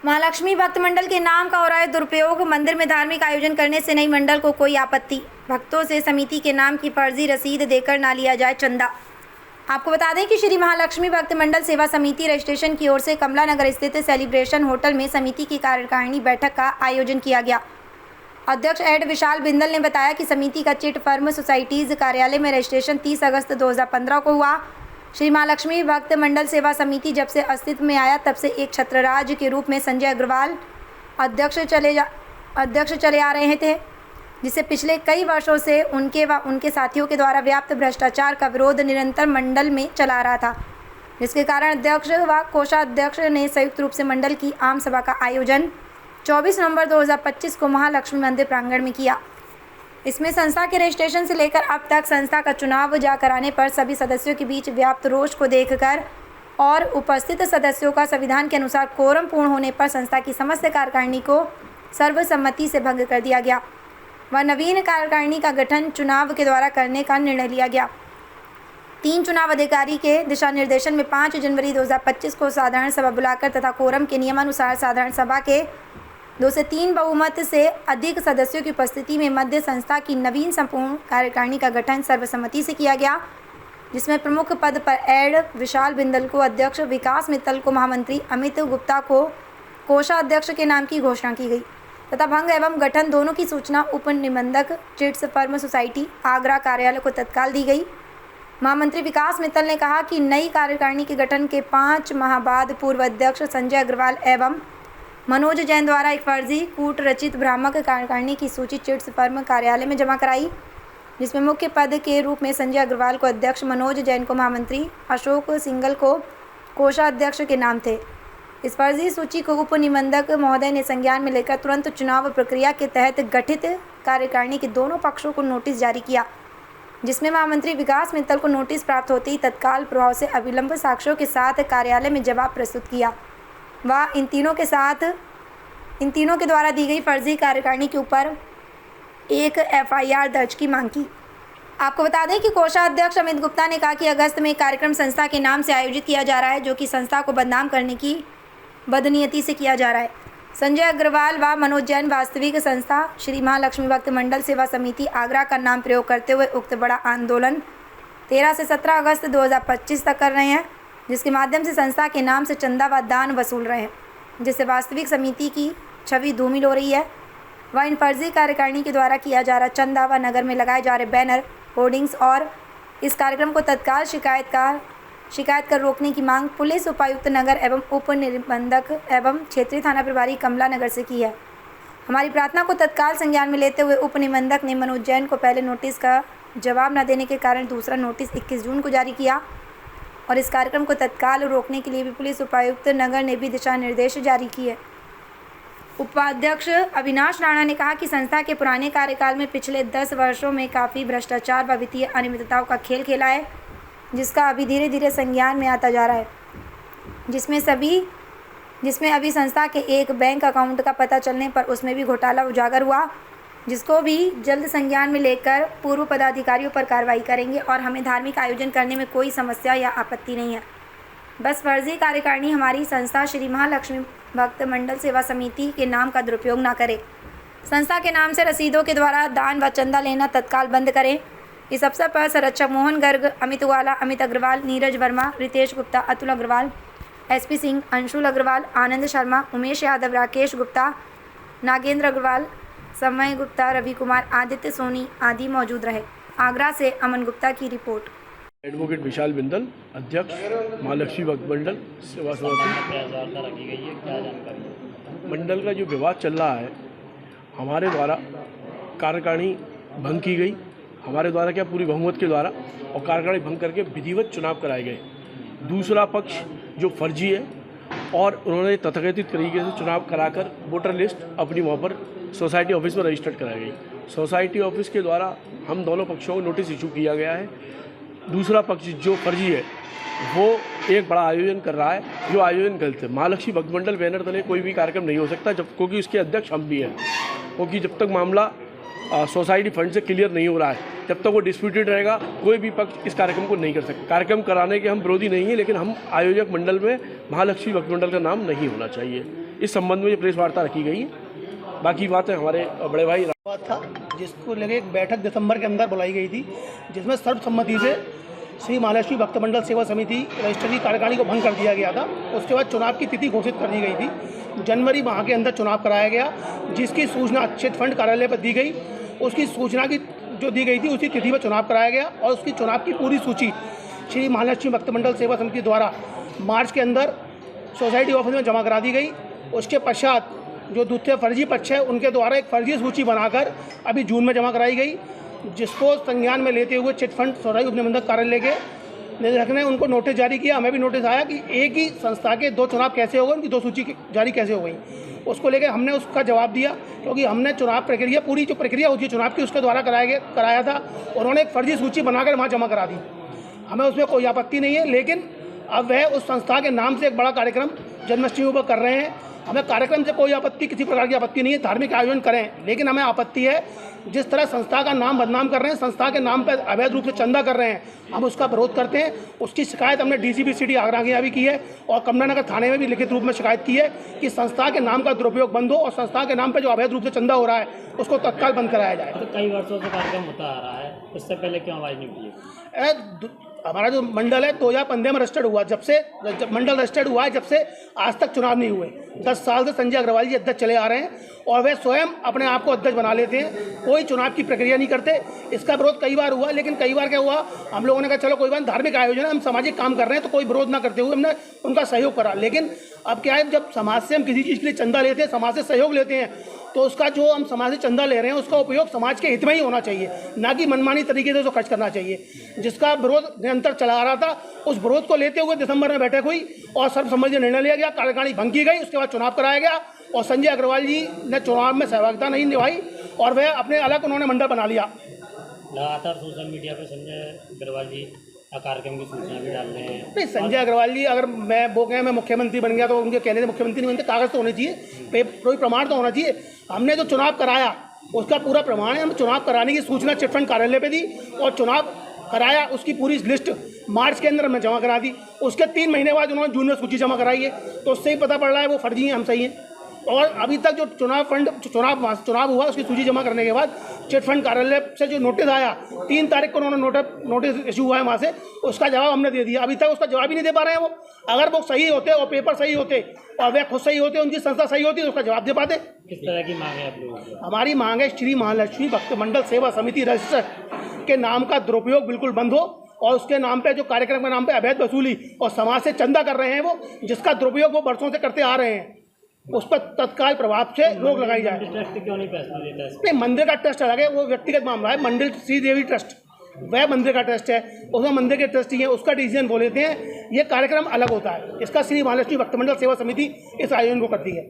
महालक्ष्मी भक्त मंडल के नाम का हो रहा है दुरुपयोग। मंदिर में धार्मिक आयोजन करने से नहीं मंडल को कोई आपत्ति। भक्तों से समिति के नाम की फर्जी रसीद देकर ना लिया जाए चंदा। आपको बता दें कि श्री महालक्ष्मी भक्त मंडल सेवा समिति रजिस्ट्रेशन की ओर से कमला नगर स्थित सेलिब्रेशन होटल में समिति की कार्यकारिणी बैठक का आयोजन किया गया। अध्यक्ष एड विशाल बिंदल ने बताया कि समिति का चिट फर्म सोसाइटीज़ कार्यालय में रजिस्ट्रेशन 30 अगस्त 2015 को हुआ। श्री महालक्ष्मी भक्त मंडल सेवा समिति जब से अस्तित्व में आया तब से एक छत्रराज के रूप में संजय अग्रवाल अध्यक्ष चले आ रहे थे, जिससे पिछले कई वर्षों से उनके व उनके साथियों के द्वारा व्याप्त भ्रष्टाचार का विरोध निरंतर मंडल में चला रहा था, जिसके कारण अध्यक्ष व कोषाध्यक्ष ने संयुक्त रूप से मंडल की आम सभा का आयोजन 24 नवंबर 2025 को महालक्ष्मी मंदिर प्रांगण में किया। इसमें संस्था के रजिस्ट्रेशन से लेकर अब तक संस्था का चुनाव जा कराने पर सभी सदस्यों के बीच व्याप्त रोष को देखकर और उपस्थित सदस्यों का संविधान के अनुसार कोरम पूर्ण होने पर संस्था की समस्त कार्यकारिणी को सर्वसम्मति से भंग कर दिया गया व नवीन कार्यकारिणी का गठन चुनाव के द्वारा करने का निर्णय लिया गया। 3 चुनाव अधिकारी के दिशा निर्देशन में 5 जनवरी 2025 को साधारण सभा बुलाकर तथा कोरम के नियमानुसार साधारण सभा के 2 से 3 बहुमत से अधिक सदस्यों की उपस्थिति में मध्य संस्था की नवीन संपूर्ण कार्यकारिणी का गठन सर्वसम्मति से किया गया, जिसमें प्रमुख पद पर एड विशाल बिंदल को अध्यक्ष, विकास मित्तल को महामंत्री, अमित गुप्ता को कोषाध्यक्ष के नाम की घोषणा की गई तथा भंग एवं गठन दोनों की सूचना उप निबंधक चिट्स फर्म सोसाइटी आगरा कार्यालय को तत्काल दी गई। महामंत्री विकास मित्तल ने कहा कि नई कार्यकारिणी के गठन के 5 माह बाद पूर्व अध्यक्ष संजय अग्रवाल एवं मनोज जैन द्वारा एक फर्जी कूट रचित भ्रामक कार्यकारिणी की सूची चिट्स फर्म कार्यालय में जमा कराई, जिसमें मुख्य पद के रूप में संजय अग्रवाल को अध्यक्ष, मनोज जैन को महामंत्री, अशोक सिंगल को कोषाध्यक्ष के नाम थे। इस फर्जी सूची को उप निबंधक महोदय ने संज्ञान में लेकर तुरंत चुनाव प्रक्रिया के तहत गठित कार्यकारिणी के दोनों पक्षों को नोटिस जारी किया, जिसमें महामंत्री विकास मित्तल को नोटिस प्राप्त होते ही तत्काल प्रभाव से अविलंब साक्ष्यों के साथ कार्यालय में जवाब प्रस्तुत किया व इन तीनों के द्वारा दी गई फर्जी कार्यकारिणी के ऊपर एक FIR दर्ज की मांग की। आपको बता दें कि कोषाध्यक्ष अमित गुप्ता ने कहा कि अगस्त में एक कार्यक्रम संस्था के नाम से आयोजित किया जा रहा है, जो कि संस्था को बदनाम करने की बदनीयती से किया जा रहा है। संजय अग्रवाल व मनोज जैन वास्तविक संस्था श्री महालक्ष्मी भक्त मंडल सेवा समिति आगरा का नाम प्रयोग करते हुए उक्त बड़ा आंदोलन 13 से 17 अगस्त 2025 तक कर रहे हैं, जिसके माध्यम से संस्था के नाम से चंदा व दान वसूल रहे हैं, जिससे वास्तविक समिति की छवि धूमिल हो रही है व इन फर्जी कार्यकारिणी के द्वारा किया जा रहा चंदा व नगर में लगाए जा रहे बैनर, होर्डिंग्स और इस कार्यक्रम को तत्काल शिकायत कर रोकने की मांग पुलिस उपायुक्त नगर एवं उप निबंधक एवं क्षेत्रीय थाना प्रभारी कमला नगर से की है। हमारी प्रार्थना को तत्काल संज्ञान में लेते हुए उप निबंधक ने मनोज जैन को पहले नोटिस का जवाब न देने के कारण दूसरा नोटिस 21 जून को जारी किया और इस कार्यक्रम को तत्काल रोकने के लिए भी पुलिस उपायुक्त नगर ने भी दिशा निर्देश जारी किए। उपाध्यक्ष अविनाश राणा ने कहा कि संस्था के पुराने कार्यकाल में पिछले 10 वर्षों में काफ़ी भ्रष्टाचार व वित्तीय अनियमितताओं का खेल खेला है, जिसका अभी धीरे धीरे संज्ञान में आता जा रहा है, जिसमें अभी संस्था के एक बैंक अकाउंट का पता चलने पर उसमें भी घोटाला उजागर हुआ, जिसको भी जल्द संज्ञान में लेकर पूर्व पदाधिकारियों पर कार्रवाई करेंगे और हमें धार्मिक आयोजन करने में कोई समस्या या आपत्ति नहीं है। बस फर्जी कार्यकारिणी हमारी संस्था श्री महालक्ष्मी भक्त मंडल सेवा समिति के नाम का दुरुपयोग ना करे। संस्था के नाम से रसीदों के द्वारा दान व चंदा लेना तत्काल बंद करें। इस अवसर पर संरक्षक मोहन गर्ग, अमित वाला, अमित अग्रवाल, नीरज वर्मा, रितेश गुप्ता, अतुल अग्रवाल, SP सिंह, अंशुल अग्रवाल, आनंद शर्मा, उमेश यादव, राकेश गुप्ता, नागेंद्र अग्रवाल, समय गुप्ता, रवि कुमार, आदित्य सोनी आदि मौजूद रहे। आगरा से अमन गुप्ता की रिपोर्ट। एडवोकेट विशाल बिंदल, अध्यक्ष महालक्ष्मी भक्त मंडल सेवा समिति। मंडल का जो विवाद चल रहा है, हमारे द्वारा कार्यकारिणी भंग की गई, हमारे द्वारा क्या पूरी बहुमत के द्वारा, और कार्यकारिणी भंग करके विधिवत चुनाव कराए गए। दूसरा पक्ष जो फर्जी है और उन्होंने तथाकथित तरीके से चुनाव कराकर वोटर लिस्ट अपनी वहाँ पर सोसाइटी ऑफिस में रजिस्टर्ड कराई गई। सोसाइटी ऑफिस के द्वारा हम दोनों पक्षों को नोटिस इशू किया गया है। दूसरा पक्ष जो फर्जी है वो एक बड़ा आयोजन कर रहा है, जो आयोजन गलत है। महालक्ष्मी भक्त मंडल बैनर तले कोई भी कार्यक्रम नहीं हो सकता, जब क्योंकि उसके अध्यक्ष हम भी हैं, क्योंकि जब तक मामला सोसाइटी फंड से क्लियर नहीं हो रहा है जब तक वो डिस्प्यूटेड रहेगा कोई भी पक्ष इस कार्यक्रम को नहीं कर सकता। कार्यक्रम कराने के हम विरोधी नहीं हैं, लेकिन हम आयोजक मंडल में महालक्ष्मी भक्त मंडल का नाम नहीं होना चाहिए। इस संबंध में जो प्रेस वार्ता रखी गई है, बाकी बातें हमारे बड़े भाई बात था जिसको लेके एक बैठक दिसंबर के अंदर बुलाई गई थी, जिसमें सर्वसम्मति से श्री महालक्ष्मी भक्त मंडल सेवा समिति रजिस्टर की कार्यकारिणी को भंग कर दिया गया था। उसके बाद चुनाव की तिथि घोषित कर दी गई थी। जनवरी माह के अंदर चुनाव कराया गया, जिसकी सूचना चिट फंड कार्यालय पर दी गई। उसकी सूचना की जो दी गई थी उसी तिथि पर चुनाव कराया गया और उसकी चुनाव की पूरी सूची श्री महालक्ष्मी भक्त मंडल सेवा समिति द्वारा मार्च के अंदर सोसाइटी ऑफिस में जमा करा दी गई। उसके पश्चात जो दूसरे फर्जी पक्ष है उनके द्वारा एक फर्जी सूची बनाकर अभी जून में जमा कराई गई, जिसको संज्ञान में लेते हुए चिट फंड सोसाइटी उपनिबंधक कार्यालय के निदेशक ने उनको नोटिस जारी किया। हमें भी नोटिस आया कि एक ही संस्था के 2 चुनाव कैसे हो गए, उनकी 2 सूची जारी कैसे हो गई। उसको लेकर हमने उसका जवाब दिया, क्योंकि हमने चुनाव प्रक्रिया पूरी जो प्रक्रिया होती है चुनाव की उसके द्वारा कराया था। उन्होंने एक फर्जी सूची बनाकर वहाँ जमा करा दी। हमें उसमें कोई आपत्ति नहीं है, लेकिन अब वह उस संस्था के नाम से एक बड़ा कार्यक्रम जन्माष्टमी पर कर रहे हैं। हमें कार्यक्रम से कोई आपत्ति, किसी प्रकार की आपत्ति नहीं है, धार्मिक आयोजन करें, लेकिन हमें आपत्ति है जिस तरह संस्था का नाम बदनाम कर रहे हैं, संस्था के नाम पर अवैध रूप से चंदा कर रहे हैं, हम उसका विरोध करते हैं। उसकी शिकायत हमने डीसीपी सिटी आगरा के यहाँ भी की है और कमलानगर थाने में भी लिखित रूप में शिकायत की है कि संस्था के नाम का दुरुपयोग बंद हो और संस्था के नाम पर जो अवैध रूप से चंदा हो रहा है उसको तत्काल बंद कराया जाए। तो कई वर्षों से कार्यक्रम होता आ रहा है, उससे पहले क्यों आवाज़ नहीं उठी? हमारा जो मंडल है 2015 में रजिस्टर्ड हुआ, जब मंडल रजिस्टर्ड हुआ है जब से आज तक चुनाव नहीं हुए। 10 साल से संजय अग्रवाल जी अध्यक्ष चले आ रहे हैं और वे स्वयं अपने आप को अध्यक्ष बना लेते हैं, कोई चुनाव की प्रक्रिया नहीं करते। इसका विरोध कई बार हुआ, लेकिन कई बार क्या हुआ, हम लोगों ने कहा चलो कोई बात, धार्मिक आयोजन है, हम सामाजिक काम कर रहे हैं तो कोई विरोध ना करते हुए हमने उनका सहयोग करा। लेकिन अब क्या है, जब समाज से हम किसी चीज़ के लिए चंदा लेते हैं, समाज से सहयोग लेते हैं, तो उसका जो हम समाज से चंदा ले रहे हैं उसका उपयोग समाज के हित में ही होना चाहिए, ना कि मनमानी तरीके से उसको खर्च करना चाहिए। जिसका विरोध निरंतर चला आ रहा था, उस विरोध को लेते हुए दिसंबर में बैठक हुई और सर्वसम्मति निर्णय लिया गया, कार्यकारिणी भंग की गई। उसके बाद चुनाव कराया गया और संजय अग्रवाल जी ने चुनाव में सहभागिता नहीं निभाई और वह अपने अलग उन्होंने मंडल बना लिया। लगातार सोशल मीडिया पर संजय अग्रवाल जी कार्यक्रम की सूचना भी डाल रहे हैं। नहीं, संजय अग्रवाल जी अगर मैं मुख्यमंत्री बन गया तो उनके कहने से मुख्यमंत्री नहीं बनते, कागज़ तो होने चाहिए, कोई प्रमाण तो होना चाहिए। हमने जो चुनाव कराया उसका पूरा प्रमाण है। हम चुनाव कराने की सूचना चिट फंड कार्यालय पे दी और चुनाव कराया, उसकी पूरी लिस्ट मार्च के अंदर हमने जमा करा दी। उसके 3 महीने बाद उन्होंने जून में सूची जमा कराई है, तो उससे ही पता पड़ रहा है वो फर्जी हैं, हम सही हैं। और अभी तक जो चुनाव हुआ उसकी सूची जमा करने के बाद चिट फंड कार्यालय से जो नोटिस आया 3 तारीख को उन्होंने नोटिस इशू हुआ है वहाँ से, उसका जवाब हमने दे दिया। अभी तक उसका जवाब ही नहीं दे पा रहे हैं वो। अगर वो सही होते और पेपर सही होते और वे खुद सही होते, उनकी संस्था सही होती तो उसका जवाब दे पाते। किस तरह की मांग है आप लोगों की? हमारी मांग है श्री महालक्ष्मी भक्त मंडल सेवा समिति रजिस्टर के नाम का दुरुपयोग बिल्कुल बंद हो और उसके नाम पे जो कार्यक्रम के नाम पे अवैध वसूली और समाज से चंदा कर रहे हैं वो, जिसका दुरुपयोग वो वर्षों से करते आ रहे हैं, उस पर तत्काल प्रभाव से रोक लगाई जाए। ट्रस्ट क्यों नहीं फैसला लेता है? नहीं, मंदिर का ट्रस्ट अलग है, वो व्यक्तिगत मामला है। मंदिर श्री देवी ट्रस्ट वह मंदिर का ट्रस्ट है, उसमें मंदिर के ट्रस्टी हैं, उसका डिसीजन वो लेते हैं। ये कार्यक्रम अलग होता है, इसका श्री महालक्ष्मी भक्त मंडल सेवा समिति इस आयोजन को करती है।